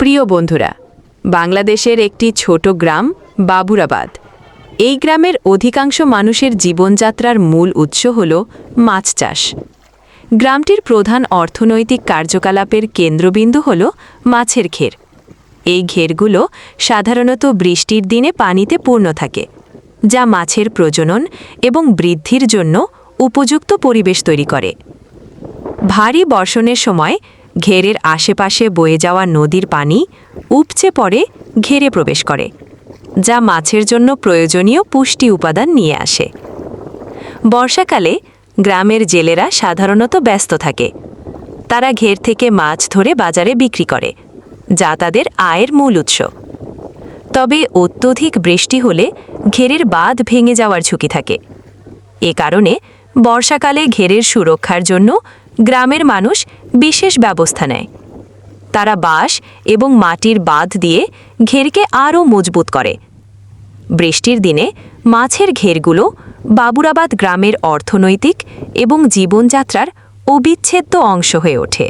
প্রিয় বন্ধুরা, বাংলাদেশের একটি ছোট গ্রাম বাবুরাবাদ। এই গ্রামের অধিকাংশ মানুষের জীবনযাত্রার মূল উৎস হল মাছ চাষ। গ্রামটির প্রধান অর্থনৈতিক কার্যকলাপের কেন্দ্রবিন্দু হল মাছের ঘের। এই ঘেরগুলো সাধারণত বৃষ্টির দিনে পানিতে পূর্ণ থাকে, যা মাছের প্রজনন এবং বৃদ্ধির জন্য উপযুক্ত পরিবেশ তৈরি করে। ভারী বর্ষণের সময় ঘেরের আশেপাশে বয়ে যাওয়া নদীর পানি উপচে পড়ে ঘেরে প্রবেশ করে, যা মাছের জন্য প্রয়োজনীয় পুষ্টি উপাদান নিয়ে আসে। বর্ষাকালে গ্রামের জেলেরা সাধারণত ব্যস্ত থাকে। তারা ঘের থেকে মাছ ধরে বাজারে বিক্রি করে, যা তাদের আয়ের মূল উৎস। তবে অত্যধিক বৃষ্টি হলে ঘেরের বাঁধ ভেঙে যাওয়ার ঝুঁকি থাকে। এ কারণে বর্ষাকালে ঘেরের সুরক্ষার জন্য গ্রামের মানুষ বিশেষ ব্যবস্থা নেয়। তারা বাঁশ এবং মাটির বাঁধ দিয়ে ঘেরকে আরও মজবুত করে। বৃষ্টির দিনে মাছের ঘেরগুলো বাবুরাবাদ গ্রামের অর্থনৈতিক এবং জীবনযাত্রার অবিচ্ছেদ্য অংশ হয়ে ওঠে।